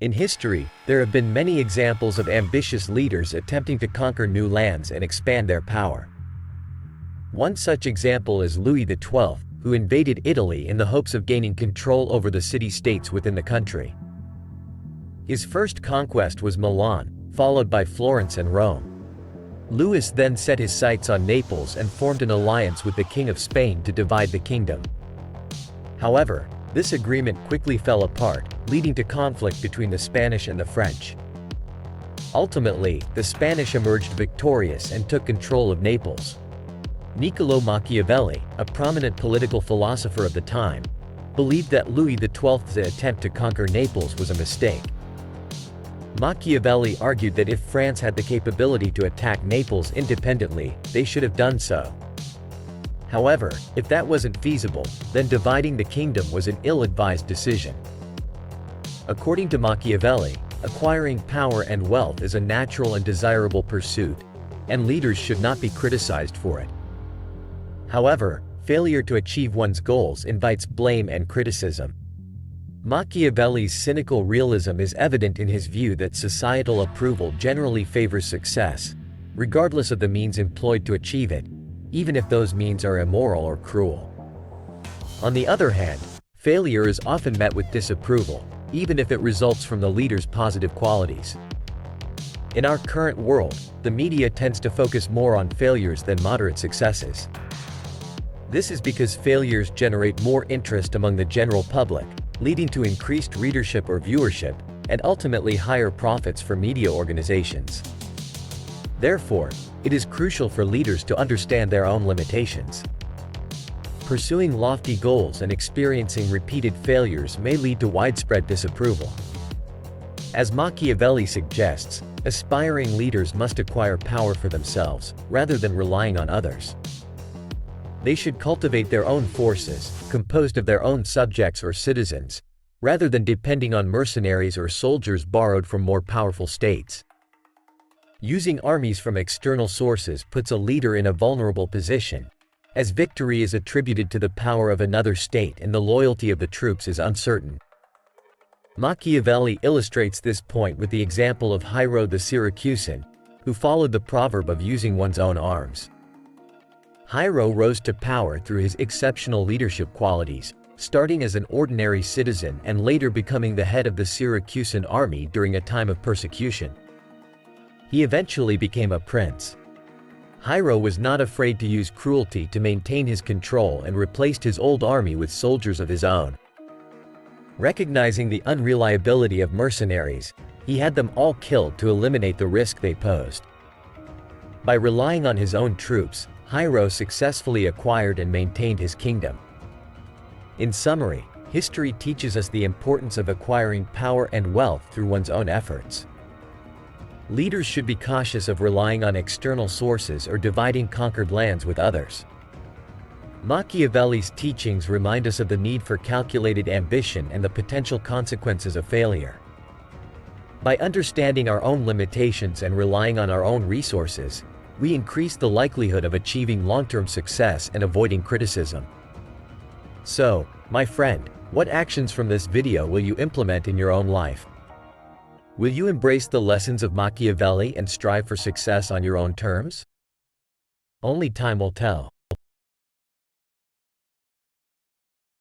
In history, there have been many examples of ambitious leaders attempting to conquer new lands and expand their power. One such example is Louis XII, who invaded Italy in the hopes of gaining control over the city-states within the country. His first conquest was Milan, followed by Florence and Rome. Louis then set his sights on Naples and formed an alliance with the King of Spain to divide the kingdom. However, this agreement quickly fell apart, leading to conflict between the Spanish and the French. Ultimately, the Spanish emerged victorious and took control of Naples. Niccolò Machiavelli, a prominent political philosopher of the time, believed that Louis XII's attempt to conquer Naples was a mistake. Machiavelli argued that if France had the capability to attack Naples independently, they should have done so. However, if that wasn't feasible, then dividing the kingdom was an ill-advised decision. According to Machiavelli, acquiring power and wealth is a natural and desirable pursuit, and leaders should not be criticized for it. However, failure to achieve one's goals invites blame and criticism. Machiavelli's cynical realism is evident in his view that societal approval generally favors success, regardless of the means employed to achieve it, even if those means are immoral or cruel. On the other hand, failure is often met with disapproval, even if it results from the leader's positive qualities. In our current world, the media tends to focus more on failures than moderate successes. This is because failures generate more interest among the general public, leading to increased readership or viewership, and ultimately higher profits for media organizations. Therefore, it is crucial for leaders to understand their own limitations. Pursuing lofty goals and experiencing repeated failures may lead to widespread disapproval. As Machiavelli suggests, aspiring leaders must acquire power for themselves, rather than relying on others. They should cultivate their own forces, composed of their own subjects or citizens, rather than depending on mercenaries or soldiers borrowed from more powerful states. Using armies from external sources puts a leader in a vulnerable position, as victory is attributed to the power of another state and the loyalty of the troops is uncertain. Machiavelli illustrates this point with the example of Hiero the Syracusan, who followed the proverb of using one's own arms. Hiero rose to power through his exceptional leadership qualities, starting as an ordinary citizen and later becoming the head of the Syracusan army during a time of persecution. He eventually became a prince. Hiero was not afraid to use cruelty to maintain his control and replaced his old army with soldiers of his own. Recognizing the unreliability of mercenaries, he had them all killed to eliminate the risk they posed. By relying on his own troops, Hiero successfully acquired and maintained his kingdom. In summary, history teaches us the importance of acquiring power and wealth through one's own efforts. Leaders should be cautious of relying on external sources or dividing conquered lands with others. Machiavelli's teachings remind us of the need for calculated ambition and the potential consequences of failure. By understanding our own limitations and relying on our own resources, we increase the likelihood of achieving long-term success and avoiding criticism. So, my friend, what actions from this video will you implement in your own life? Will you embrace the lessons of Machiavelli and strive for success on your own terms? Only time will tell.